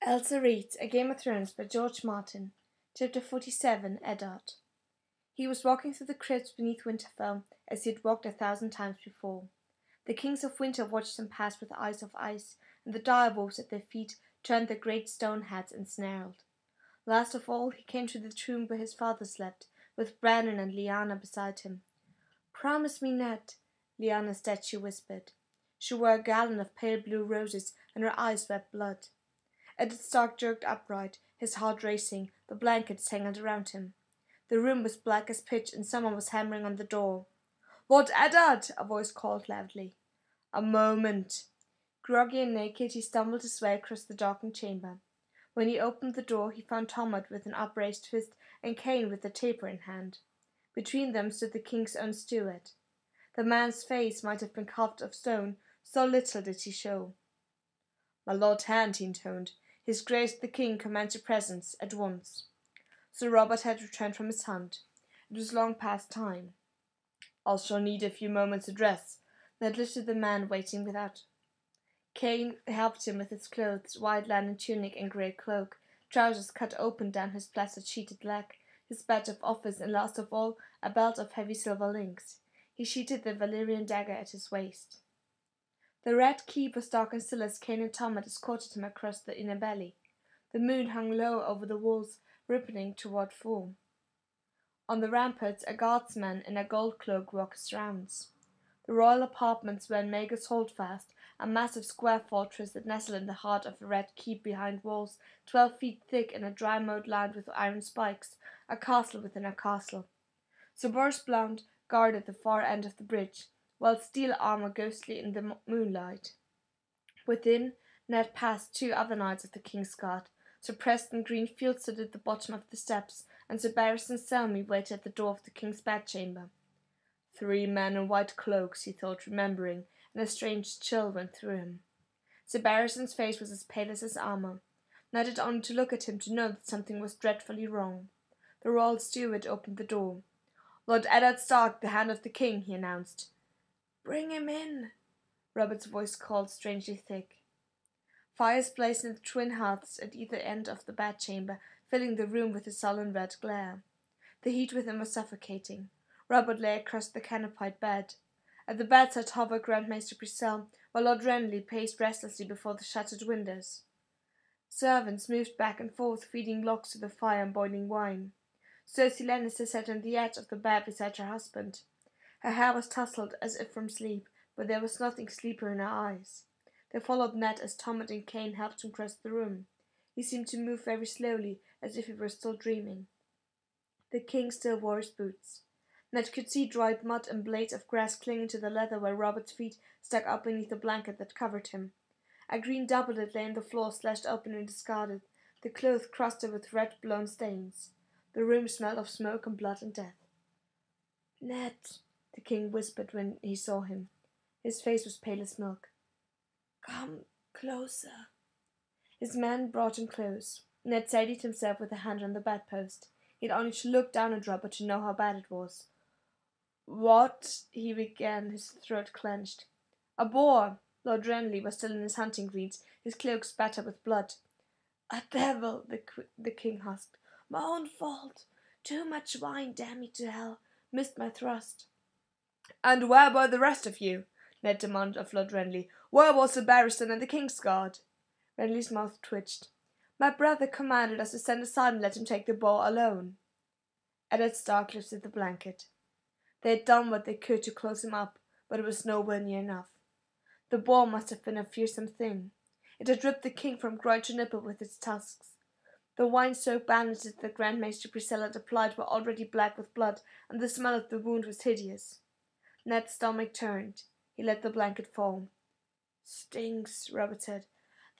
Elza reads A Game of Thrones by George Martin, Chapter 47, Eddard. He was walking through the crypts beneath Winterfell as he had walked 1,000 times before. The kings of winter watched him pass with eyes of ice, and the direwolves at their feet turned their great stone heads and snarled. Last of all, he came to the tomb where his father slept, with Brannon and Lyanna beside him. "Promise me, Ned," Lyanna's statue whispered. She wore a garland of pale blue roses, and her eyes wept blood. Eddard Stark jerked upright, his heart racing, the blankets tangled around him. The room was black as pitch, and someone was hammering on the door. "Lord Eddard!" a voice called loudly. "A moment." Groggy and naked, he stumbled his way across the darkened chamber. When he opened the door, he found Tommen with an upraised fist and Cain with a taper in hand. Between them stood the king's own steward. The man's face might have been carved of stone, so little did he show. "My Lord Hand," he intoned, "His Grace the King commands your presence at once." Sir Robert had returned from his hunt. It was long past time. "I shall need a few moments' address," Ned lifted the man waiting without. Cain helped him with his clothes, white linen tunic and grey cloak, trousers cut open down his placid sheeted leg, his badge of office, and last of all, a belt of heavy silver links. He sheathed the Valyrian dagger at his waist. The red keep was dark and still as Cain and Tommen escorted him across the inner valley. The moon hung low over the walls, rippling toward full. On the ramparts a guardsman in a gold cloak walked his rounds. The royal apartments were in Maegor's Holdfast, a massive square fortress that nestled in the heart of a red keep behind walls 12 feet thick and a dry moat lined with iron spikes, a castle within a castle. Sir Boros Blount guarded the far end of the bridge, while steel armor ghostly in the moonlight. Within, Ned passed 2 other knights of the King's Guard. Sir Preston Greenfield stood at the bottom of the steps, and Sir Barristan Selmy waited at the door of the King's bedchamber. 3 men in white cloaks, he thought, remembering, and a strange chill went through him. Sir Barristan's face was as pale as his armor. Ned had only to look at him to know that something was dreadfully wrong. The royal steward opened the door. "Lord Eddard Stark, the Hand of the King," he announced. "Bring him in," Robert's voice called, strangely thick. Fires blazed in the twin hearths at either end of the bedchamber, filling the room with a sullen red glare. The heat within was suffocating. Robert lay across the canopied bed. At the bedside hovered Grandmaster Purcell, while Lord Renly paced restlessly before the shuttered windows. Servants moved back and forth, feeding logs to the fire and boiling wine. Cersei Lannister sat on the edge of the bed beside her husband. Her hair was tousled as if from sleep, but there was nothing sleepier in her eyes. They followed Ned as Tommen and Cain helped him cross the room. He seemed to move very slowly, as if he were still dreaming. The king still wore his boots. Ned could see dried mud and blades of grass clinging to the leather where Robert's feet stuck up beneath the blanket that covered him. A green doublet lay on the floor, slashed open and discarded, the cloth crusted with red blown stains. The room smelled of smoke and blood and death. "Ned," the king whispered when he saw him. His face was pale as milk. "Come closer." His men brought him close. Ned steadied himself with a hand on the bedpost. He had only to look down at Robert to know how bad it was. "What?" he began, his throat clenched. "A boar." Lord Renly was still in his hunting greaves, his cloak spattered with blood. "A devil," the king husked. "My own fault. Too much wine, damn me to hell. Missed my thrust." "And where were the rest of you?" Ned demanded of Lord Renly. "Where was Sir Barristan and the King's Guard?" Renly's mouth twitched. "My brother commanded us to stand aside and let him take the boar alone." Eddard Stark lifted the blanket. They had done what they could to close him up, but it was nowhere near enough. The boar must have been a fearsome thing. It had ripped the king from groin to nipple with its tusks. The wine-soaked bandages that Grandmaster Purcell had applied were already black with blood, and the smell of the wound was hideous. Ned's stomach turned. He let the blanket fall. "Stinks," Robert said.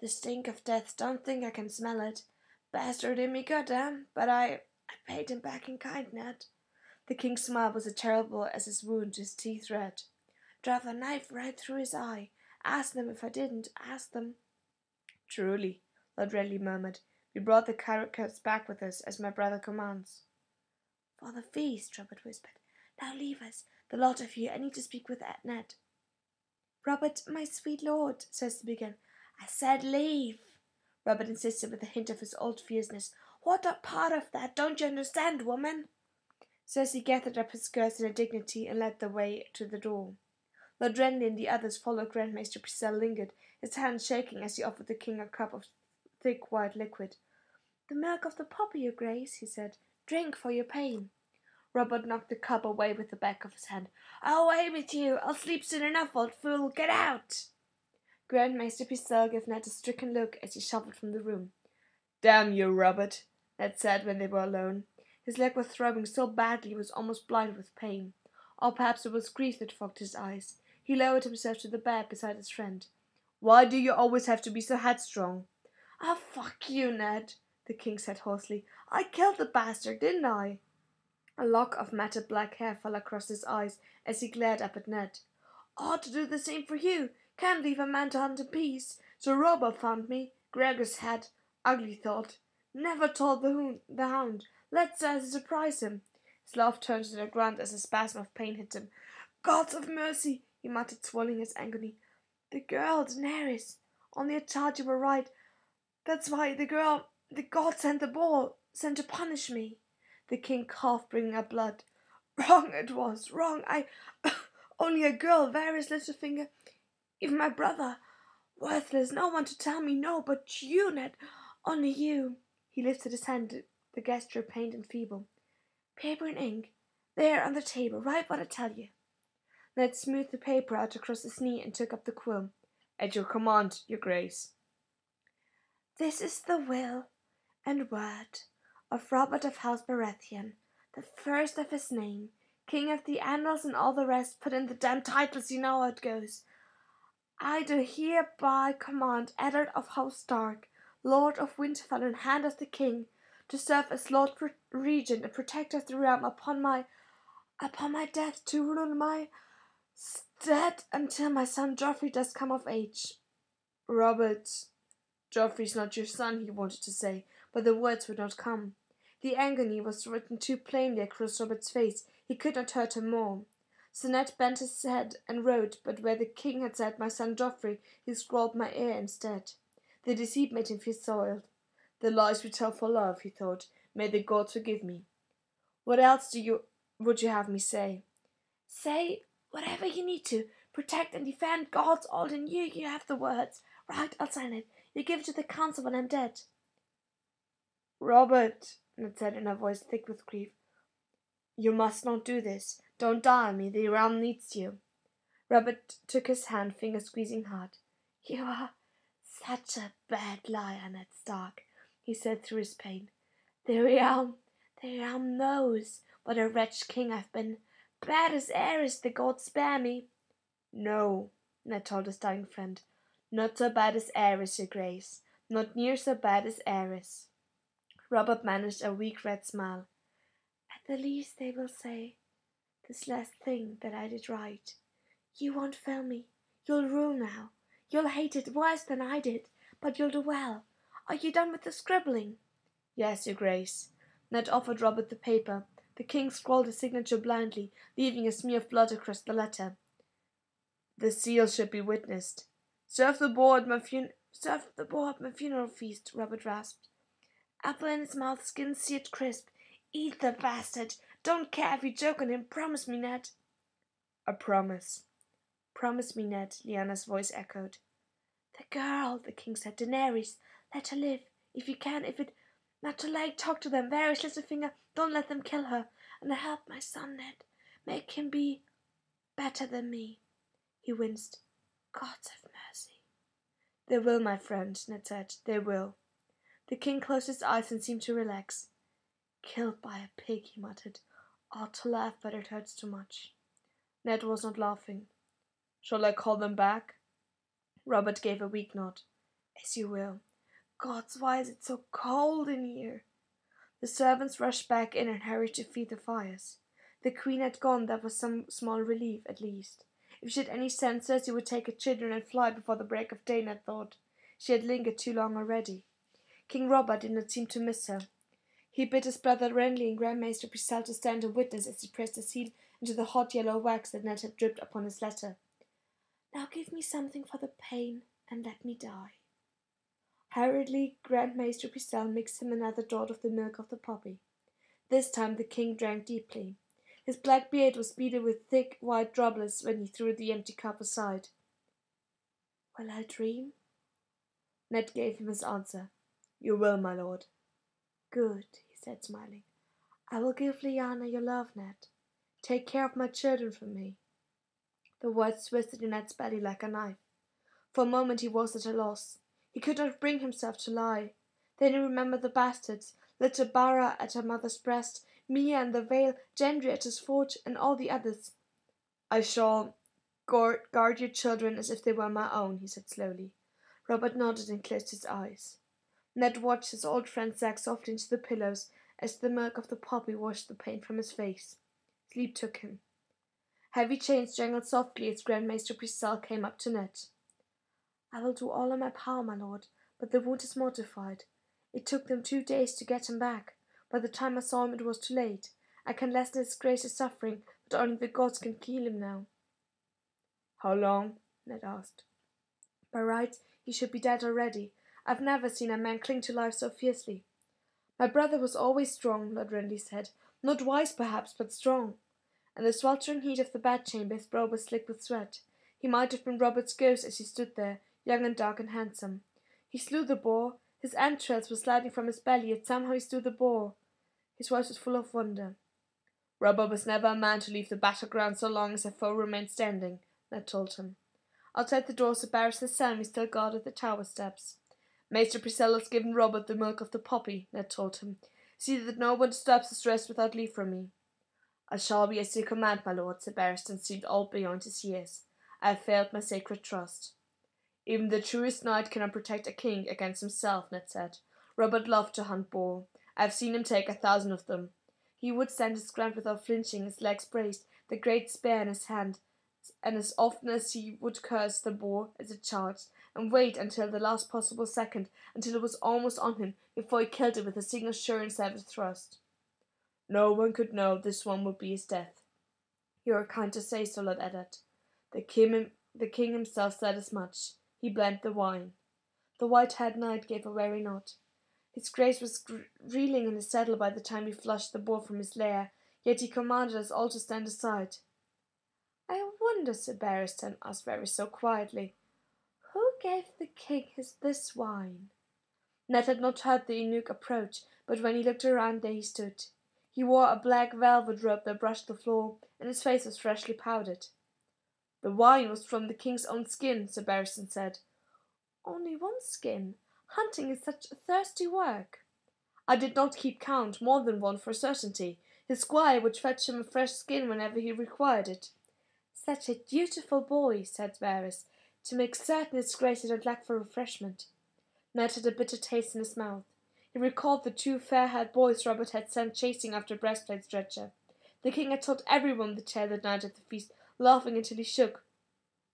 "The stink of death. Don't think I can smell it. Bastard in me goddamn, but I paid him back in kind, Ned." The king's smile was as terrible as his wound, his teeth red. "Drove a knife right through his eye. Ask them if I didn't. Ask them." "Truly," Lord Renly murmured. "We brought the carcass back with us, as my brother commands." "For the feast," Robert whispered. "Now leave us, the lot of you. I need to speak with Ned." "Robert, my sweet lord," Cersei began. "I said leave." Robert insisted with a hint of his old fierceness. "What a part of that don't you understand, woman?" Cersei gathered up his skirts in her dignity and led the way to the door. Lord Renly and the others followed. Grandmaster Pycelle lingered, his hand shaking as he offered the king a cup of thick white liquid. "The milk of the poppy, your grace," he said. "Drink for your pain." Robert knocked the cup away with the back of his hand. "Away with you! I'll sleep soon enough, old fool! Get out!" Grandmaster Pycelle gave Ned a stricken look as he shuffled from the room. "Damn you, Robert," Ned said when they were alone. His leg was throbbing so badly he was almost blind with pain. Or perhaps it was grief that fogged his eyes. He lowered himself to the bed beside his friend. "Why do you always have to be so headstrong?" "Ah, fuck you, Ned," the king said hoarsely. "I killed the bastard, didn't I?" A lock of matted black hair fell across his eyes as he glared up at Ned. "Ought to do the same for you. Can't leave a man to hunt in peace. So Robert found me. Gregor's head. Ugly thought. Never told the hound. Let Cersei surprise him." His laugh turned to a grunt as a spasm of pain hit him. "Gods of mercy," he muttered, swallowing his agony. "The girl, Daenerys. Only a child, you were right. That's why the god sent the ball, sent to punish me." The king coughed, bringing up blood. "Wrong it was, wrong. Only a girl, Varys Littlefinger. Even my brother. Worthless, no one to tell me no, but you, Ned. Only you." He lifted his hand, the gesture pained and feeble. "Paper and ink. There on the table. Write what I tell you." Ned smoothed the paper out across his knee and took up the quill. "At your command, your grace." "This is the will and word of Robert of House Baratheon, the first of his name, king of the Andals and all the rest. Put in the damn titles, you know how it goes. I do hereby command Eddard of House Stark, Lord of Winterfell and hand of the king, to serve as Lord Regent and Protector of the realm upon my death, to rule in my stead until my son Joffrey does come of age." "Robert, Joffrey's not your son," he wanted to say, but the words would not come. The agony was written too plainly across Robert's face. He could not hurt him more. So Ned bent his head and wrote, but where the king had said "my son Joffrey," he scrawled "my heir" instead. The deceit made him feel soiled. "The lies we tell for love," he thought. "May the gods forgive me." "What else would you have me say?" "Say whatever you need to. Protect and defend. God's all in you. You have the words. Right, I'll sign it. You give it to the council when I'm dead." "Robert," Ned said in a voice thick with grief, "you must not do this. Don't die on me. The realm needs you." Robert took his hand, fingers squeezing hard. "You are such a bad liar, Ned Stark," he said through his pain. The realm knows what a wretched king I've been. Bad as Aerys, the gods spare me." "No," Ned told his dying friend. "Not so bad as Aerys, your grace. Not near so bad as Aerys." Robert managed a weak red smile. "At the least they will say this last thing that I did right. You won't fail me. You'll rule now. You'll hate it worse than I did, but you'll do well. Are you done with the scribbling?" "Yes, your grace." Ned offered Robert the paper. The king scrawled his signature blindly, leaving a smear of blood across the letter. "The seal should be witnessed." Serve the boar at my funeral feast," Robert rasped. "Apple in his mouth, skin seared crisp. Eat the bastard. Don't care if you joke on him. Promise me, Ned." "A promise." "Promise me, Ned," Lyanna's voice echoed. "The girl," the king said. "Daenerys. Let her live. If you can. If it not too late, talk to them. Varys Littlefinger. Don't let them kill her. And help my son, Ned. Make him be better than me." He winced. "Gods have mercy." "They will, my friend," Ned said. "They will." The king closed his eyes and seemed to relax. "Killed by a pig," he muttered. "Ought to laugh, but it hurts too much." Ned was not laughing. "Shall I call them back?" Robert gave a weak nod. "As you will. Gods, why is it so cold in here?" The servants rushed back in and hurried to feed the fires. The queen had gone. That was some small relief, at least. If she had any sense, Cersei would take her children and fly before the break of day, Ned thought. She had lingered too long already. King Robert did not seem to miss her. He bid his brother Renly and Grandmaster Pycelle to stand and witness as he pressed the seal into the hot yellow wax that Ned had dripped upon his letter. "Now give me something for the pain and let me die." Hurriedly, Grand Maester Pisel mixed him another draught of the milk of the poppy. This time the king drank deeply. His black beard was beaded with thick white droplets when he threw the empty cup aside. Will I dream? Ned gave him his answer. You will, my lord. Good, he said, smiling. I will give Lyanna your love, Ned. Take care of my children for me. The words twisted in Ned's belly like a knife. For a moment he was at a loss. He could not bring himself to lie. Then he remembered the bastards, little Bara at her mother's breast, Mia and the Vale, Gendry at his forge, and all the others. I shall guard your children as if they were my own, he said slowly. Robert nodded and closed his eyes. Ned watched his old friend sag softly into the pillows as the milk of the poppy washed the pain from his face. Sleep took him. Heavy chains jangled softly as Grand Maester Priscilla came up to Ned. I will do all in my power, my lord, but the wound is mortified. It took them 2 days to get him back. By the time I saw him, it was too late. I can lessen his grace's suffering, but only the gods can heal him now. How long? Ned asked. By rights, he should be dead already. I've never seen a man cling to life so fiercely. My brother was always strong, Lord Renly said. Not wise, perhaps, but strong. In the sweltering heat of the bedchamber, his brow was slick with sweat. He might have been Robert's ghost as he stood there, young and dark and handsome. He slew the boar. His entrails were sliding from his belly, yet somehow he slew the boar. His voice was full of wonder. Robert was never a man to leave the battleground so long as a foe remained standing, Ned told him. Outside the door, Sir Barristan Selmy still guarded the tower steps. Maester Priscilla has given Robert the milk of the poppy, Ned told him. See that no one disturbs his rest without leave from me. I shall be as you command, my lord, Sir Barristan seemed old beyond his years. I have failed my sacred trust. Even the truest knight cannot protect a king against himself, Ned said. Robert loved to hunt boar. I have seen him take 1,000 of them. He would stand his ground without flinching, his legs braced, the great spear in his hand, and as often as he would curse the boar as it charged, and wait until the last possible second, until it was almost on him, before he killed it with a single sure and savage thrust. No one could know this one would be his death. You are kind to say so, Lord Eddard. The king himself said as much. He blamed the wine. The white-haired knight gave a weary nod. His grace was reeling in his saddle by the time he flushed the boar from his lair, yet he commanded us all to stand aside. I wonder, Sir Barristan, asked Varys so quietly, who gave the king this wine? Ned had not heard the eunuch approach, but when he looked around, there he stood. He wore a black velvet robe that brushed the floor, and his face was freshly powdered. The wine was from the king's own skin, Sir Barristan said. Only one skin? Hunting is such thirsty work. I did not keep count, more than one for certainty. His squire would fetch him a fresh skin whenever he required it. Such a dutiful boy, said Varys, to make certain his grace did not lack for refreshment. Ned had a bitter taste in his mouth. He recalled the 2 fair-haired boys Robert had sent chasing after Breastplate's stretcher. The king had told everyone the tale that night at the feast, laughing until he shook.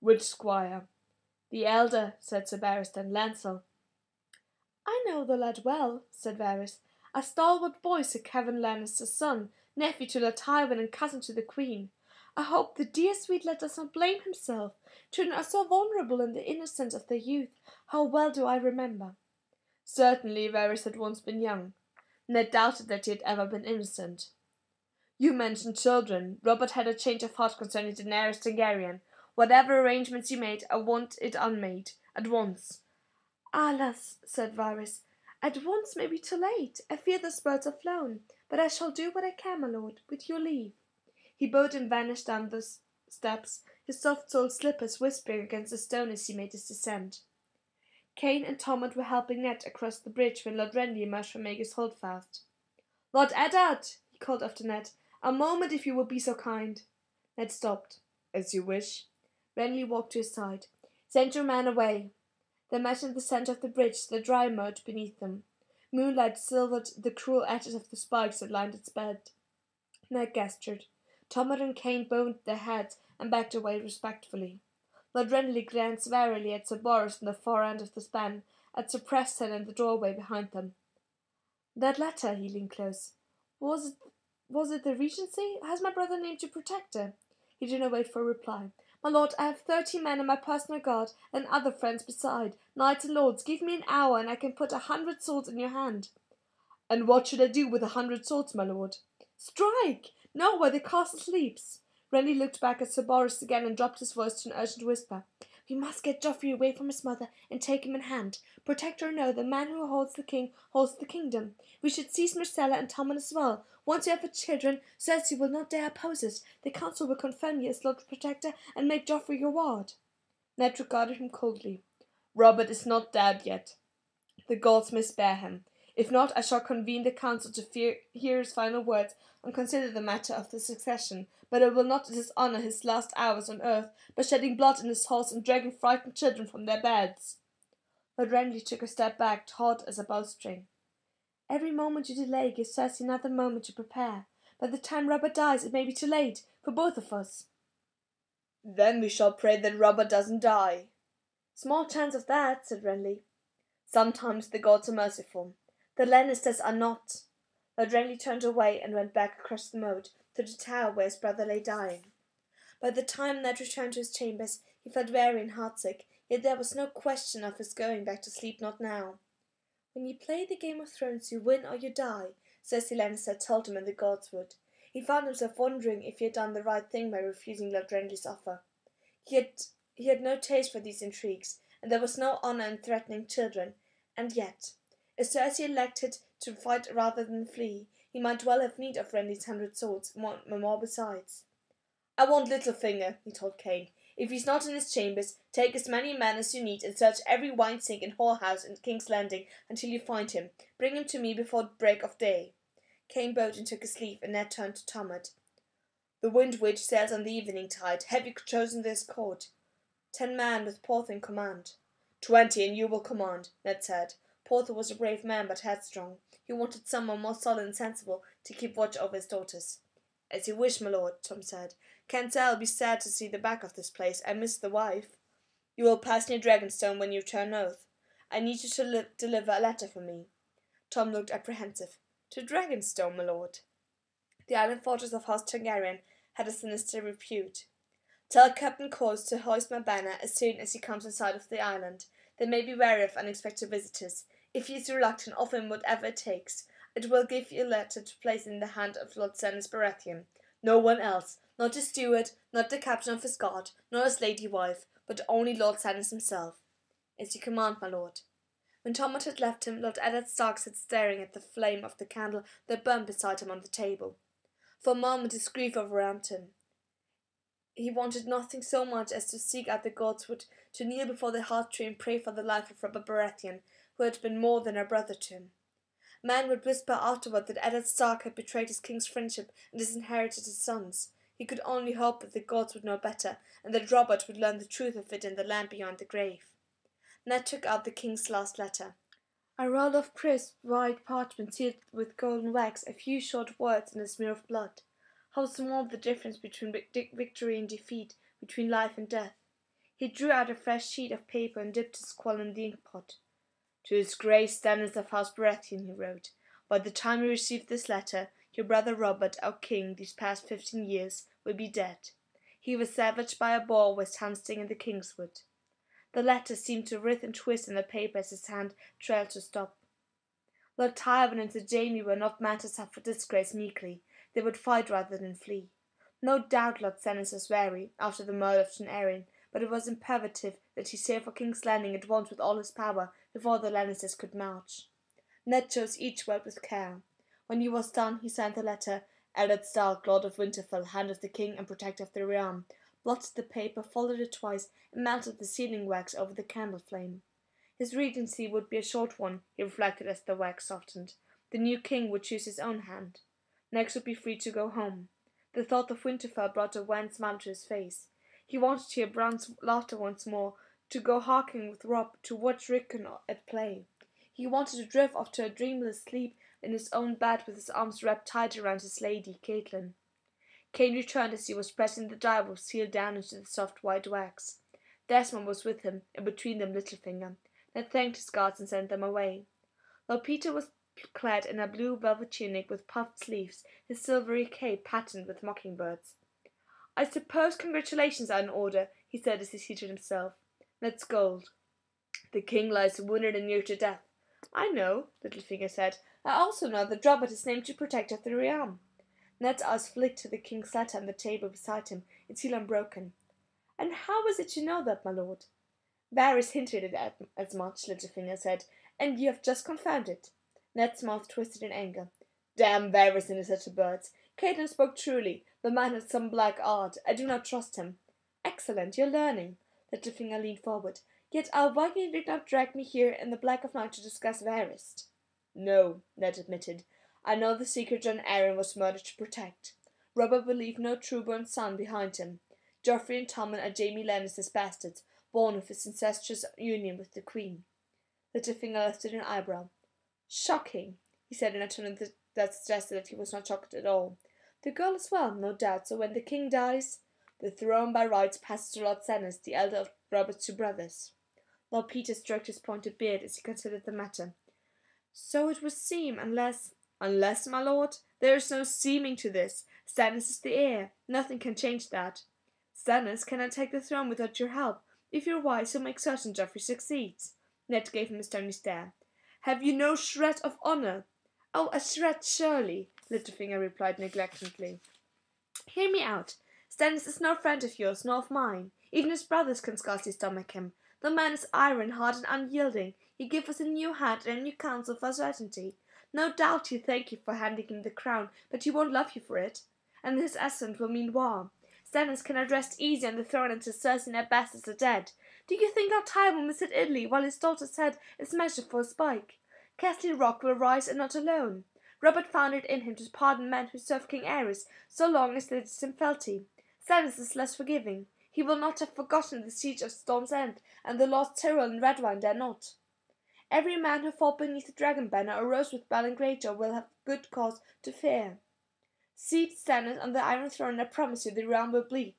Which squire? The elder, said Sir Barristan, Lancel. I know the lad well, said Varys. A stalwart boy, Sir Kevin Lannister's son, nephew to Lord Tywin and cousin to the Queen. I hope the dear sweet lad does not blame himself. Children are so vulnerable in the innocence of their youth. How well do I remember. Certainly Varys had once been young. Ned doubted that he had ever been innocent. You mentioned children. Robert had a change of heart concerning Daenerys Targaryen. Whatever arrangements you made, I want it unmade, at once. Alas, said Varys, at once may be too late. I fear the spurs are flown, but I shall do what I can, my lord, with your leave. He bowed and vanished down the steps, his soft-soled slippers whispering against the stone as he made his descent. Cain and Tommen were helping Ned across the bridge when Lord Renly emerged from Maegor's holdfast. Lord Eddard, he called after Ned, a moment if you will be so kind. Ned stopped. As you wish. Renly walked to his side. Send your man away. They met in the centre of the bridge, the dry moat beneath them. Moonlight silvered the cruel edges of the spikes that lined its bed. Ned gestured. Tommen and Cain bowed their heads and backed away respectfully. Lord Renly glanced warily at Sir Boros on the far end of the span, at Sir Preston in the doorway behind them. That letter, he leaned close. Was it the Regency? Has my brother named you protector? He did not wait for a reply. My lord, I have 30 men in my personal guard, and other friends beside, knights and lords. Give me an hour, and I can put 100 swords in your hand. And what should I do with 100 swords, my lord? Strike! Know where the castle sleeps. Renly looked back at Sir Boris again and dropped his voice to an urgent whisper. We must get Joffrey away from his mother and take him in hand. Protect or no, the man who holds the king holds the kingdom. We should seize Myrcella and Tommen as well. Once you have the children, Cersei will not dare oppose us. The council will confirm you as Lord Protector and make Joffrey your ward. Ned regarded him coldly. Robert is not dead yet. The gods may spare him. If not, I shall convene the council to hear his final words and consider the matter of the succession, but I will not dishonour his last hours on earth by shedding blood in his halls and dragging frightened children from their beds. Lord Renly took a step back, taut as a bowstring. Every moment you delay gives Cersei another moment to prepare. By the time Robert dies, it may be too late for both of us. Then we shall pray that Robert doesn't die. Small chance of that, said Renly. Sometimes the gods are merciful. The Lannisters are not. Lord Renly turned away and went back across the moat to the tower where his brother lay dying. By the time Ned returned to his chambers, he felt weary and heartsick, yet there was no question of his going back to sleep, not now. When you play the Game of Thrones, you win or you die, Cersei Lannister told him in the Godswood. He found himself wondering if he had done the right thing by refusing Lord Renly's offer. He had no taste for these intrigues, and there was no honour in threatening children, and yet, if Cersei elected to fight rather than flee, he might well have need of Renly's 100 swords, and more besides. I want Littlefinger, he told Cain. If he's not in his chambers, take as many men as you need and search every wine sink and whorehouse in King's Landing until you find him. Bring him to me before break of day. Cain bowed and took his leave, and Ned turned to Tommen. The Wind Witch sails on the evening tide. Have you chosen this court? 10 men with Porther in command. 20, and you will command, Ned said. Porther was a brave man, but headstrong. He wanted someone more solid and sensible to keep watch over his daughters. As you wish, my lord, Tom said. Can't tell, I'll be sad to see the back of this place. I miss the wife. You will pass near Dragonstone when you return north. I need you to deliver a letter for me. Tom looked apprehensive. To Dragonstone, my lord. The island fortress of House Targaryen had a sinister repute. Tell Captain Corlys to hoist my banner as soon as he comes in sight of the island. They may be wary of unexpected visitors. If he is reluctant, offer him whatever it takes. It will give you a letter to place in the hand of Lord Stannis Baratheon. No one else. Not his steward, not the captain of his guard, nor his lady wife, but only Lord Stannis himself. As you command, my lord. When Tommen had left him, Lord Eddard Stark sat staring at the flame of the candle that burned beside him on the table. For a moment his grief overwhelmed him. He wanted nothing so much as to seek out the godswood, to kneel before the hearth tree and pray for the life of Robert Baratheon, who had been more than a brother to him. Men would whisper afterward that Eddard Stark had betrayed his king's friendship and disinherited his sons. He could only hope that the gods would know better, and that Robert would learn the truth of it in the land beyond the grave. Ned took out the king's last letter. A roll of crisp, white parchment sealed with golden wax, a few short words, and a smear of blood. How small the difference between victory and defeat, between life and death. He drew out a fresh sheet of paper and dipped his quill in the inkpot. To his grace, Stannis of House Baratheon, he wrote. By the time you receive this letter, your brother Robert, our king, these past 15 years, will be dead. He was savaged by a boar West Hampstead in the Kingswood. The letter seemed to writhe and twist in the paper as his hand trailed to stop. Lord Tywin and Sir Jaime were not men to suffer disgrace meekly. They would fight rather than flee. No doubt Lord Stannis was wary, after the murder of Jon Arryn, but it was imperative that he sail for King's Landing at once with all his power, before the Lannisters could march. Ned chose each word with care. When he was done, he signed the letter, Eddard Stark, Lord of Winterfell, Hand of the King and Protector of the Realm, blotted the paper, folded it twice, and melted the sealing wax over the candle flame. His regency would be a short one, he reflected as the wax softened. The new king would choose his own hand. Next would be free to go home. The thought of Winterfell brought a wan smile to his face. He wanted to hear Bran's laughter once more, to go hawking with Robb, to watch Rickon at play. He wanted to drift off to a dreamless sleep in his own bed with his arms wrapped tight around his lady, Catelyn. Cain returned as he was pressing the dial sealed down into the soft white wax. Desmond was with him, and between them Littlefinger. Ned thanked his guards and sent them away. Lord Peter was clad in a blue velvet tunic with puffed sleeves, his silvery cape patterned with mockingbirds. I suppose congratulations are in order, he said as he seated himself. Let's gold. The king lies wounded and near to death. I know, Littlefinger said. I also know that Robert is named to protect the realm. Ned's eyes flicked to the king's letter on the table beside him, its seal unbroken. And how is it you know that, my lord? Varys hinted at as much, Littlefinger said, and you have just confirmed it. Ned's mouth twisted in anger. Damn Varys and his little birds. Caitlin spoke truly. The man has some black art. I do not trust him. Excellent, you're learning. Littlefinger leaned forward. Yet why you did not drag me here in the black of night to discuss Varys? No, Ned admitted. I know the secret Jon Arryn was murdered to protect. Robert will leave no true-born son behind him. Joffrey and Tommen are Jaime Lannister's bastards, born of his incestuous union with the Queen. Littlefinger lifted an eyebrow. Shocking, he said in a tone that suggested that he was not shocked at all. The girl as well, no doubt, so when the king dies, the throne by rights passes to Lord Stannis, the elder of Robert's two brothers. Lord Peter stroked his pointed beard as he considered the matter. So it would seem, unless, my lord, there is no seeming to this. Stannis is the heir. Nothing can change that. Stannis cannot take the throne without your help. If you're wise, you'll make certain Joffrey succeeds. Ned gave him a stony stare. Have you no shred of honour? Oh, a shred, surely, Littlefinger replied negligently. Hear me out. Stannis is no friend of yours, nor of mine. Even his brothers can scarcely stomach him. The man is iron-hard and unyielding. He gives us a new hat and a new counsel for certainty. No doubt he'll thank you for handing him the crown, but he won't love you for it. And his assent will mean war. Stannis cannot rest easy on the throne until Cersei and her bastards are dead. Do you think our time will sit idly while his daughter's head is measured for a spike? Castle Rock will rise and not alone. Robert found it in him to pardon men who served King Aerys so long as they did him fealty. Stannis is less forgiving. He will not have forgotten the siege of Storm's End, and the lost Tyrell and Redwyne dare not. Every man who fought beneath the dragon banner or rose with Balon Greyjoy will have good cause to fear. Seat Stannis on the Iron Throne, and I promise you the realm will bleed.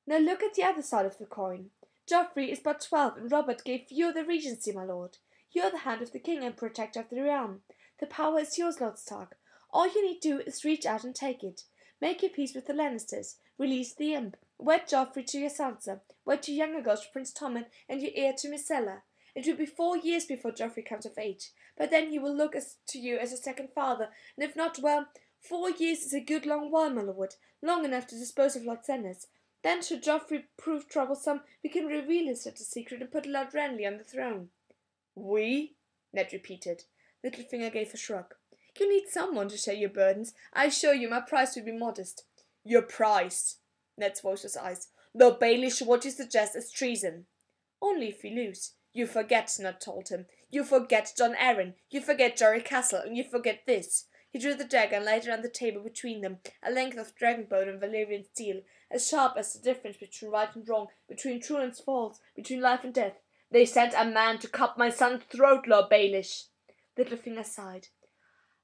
Now look at the other side of the coin. Joffrey is but 12, and Robert gave you the regency, my lord. You are the hand of the king and protector of the realm. The power is yours, Lord Stark. All you need do is reach out and take it. Make your peace with the Lannisters. Release the imp. Wed Joffrey to your Sansa. Wed your younger girls to Prince Tommen and your heir to Myrcella. It will be 4 years before Joffrey comes of age, but then he will look to you as a second father, and if not, well, 4 years is a good long while, my lord, long enough to dispose of Lord Stannis. Then, should Joffrey prove troublesome, we can reveal his little secret and put Lord Renly on the throne. We? Ned repeated. Littlefinger gave a shrug. You need someone to share your burdens. I assure you my price will be modest. Your price? Ned's voice was ice. Lord Baelish, what you suggest is treason. Only if we lose. You forget, Ned told him. You forget Jon Arryn. You forget Jory Castle, and you forget this. He drew the dagger and laid it on the table between them, a length of dragonbone and Valyrian steel, as sharp as the difference between right and wrong, between true and false, between life and death. They sent a man to cut my son's throat, Lord Baelish. Littlefinger sighed.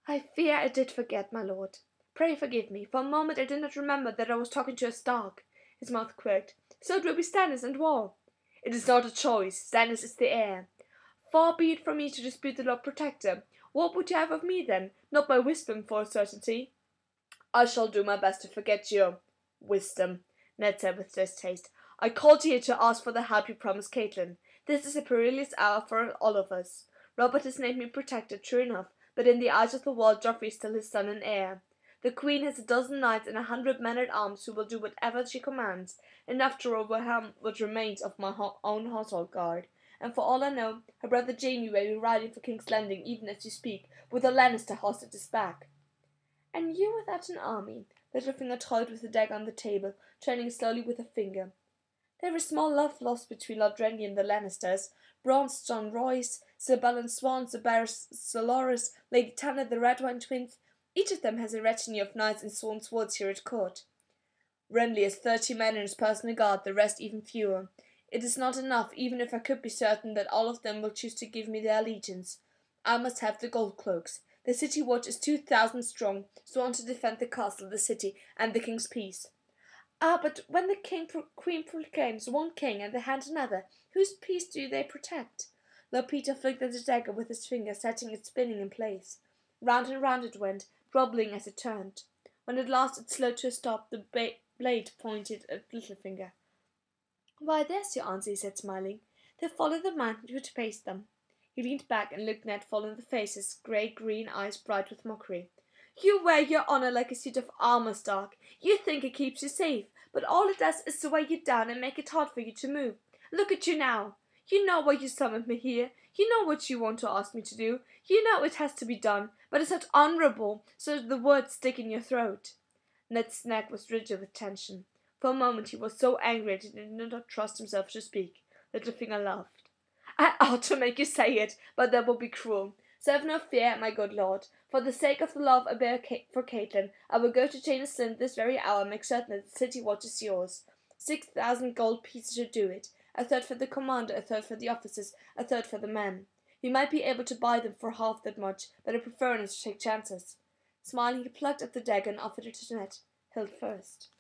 I fear I did forget, my lord. Pray forgive me. For a moment I did not remember that I was talking to a Stark. His mouth quirked. So it will be Stannis and war. It is not a choice. Stannis is the heir. Far be it from me to dispute the Lord Protector. What would you have of me, then? Not my wisdom, for a certainty. I shall do my best to forget your wisdom, Ned said with distaste. I called here to ask for the help you promised Caitlin. This is a perilous hour for all of us. Robert has named me protector, true enough, but in the eyes of the world Joffrey is still his son and heir. The Queen has 12 knights and 100 men-at-arms who will do whatever she commands, enough to overwhelm what remains of my own household guard. And for all I know, her brother Jaime may be riding for King's Landing even as you speak, with a Lannister horse at his back. And you without an army? Littlefinger toyed with the dagger on the table, turning slowly with a finger. There is small love lost between Lord Renly and the Lannisters. Bronze John Royce, Sir Balon Swan, Sir Barris Soloris, Lady Tanner, the Redwyne twins. Each of them has a retinue of knights and sworn swords here at court. Renly has 30 men in his personal guard, the rest even fewer. It is not enough, even if I could be certain that all of them will choose to give me their allegiance. I must have the gold cloaks. The city watch is 2,000 strong, sworn to defend the castle, the city, and the king's peace. Ah, but when the queen proclaims one king and the hand another, whose peace do they protect? Lord Peter flicked at the dagger with his finger, setting it spinning in place. Round and round it went, rubbling as it turned. When at last it slowed to a stop, the blade pointed at Littlefinger. "Why, there's your answer," he said, smiling. They followed the man who had faced them. He leaned back and looked Ned full in the face, his grey-green eyes bright with mockery. "You wear your honour like a suit of armour, Stark. You think it keeps you safe, but all it does is to weigh you down and make it hard for you to move. Look at you now. You know why you summoned me here. You know what you want to ask me to do. You know it has to be done, but it's not honourable, so the words stick in your throat." Ned's neck was rigid with tension. For a moment he was so angry that he did not trust himself to speak. Littlefinger laughed. "I ought to make you say it, but that would be cruel. So have no fear, my good lord. For the sake of the love I bear for Caitlin, I will go to Jaina Slint this very hour and make certain that the city watch is yours. 6,000 gold pieces should do it. A third for the commander, a third for the officers, a third for the men. You might be able to buy them for half that much, but I prefer not to take chances." Smiling, he plucked up the dagger and offered it to Ned, held first.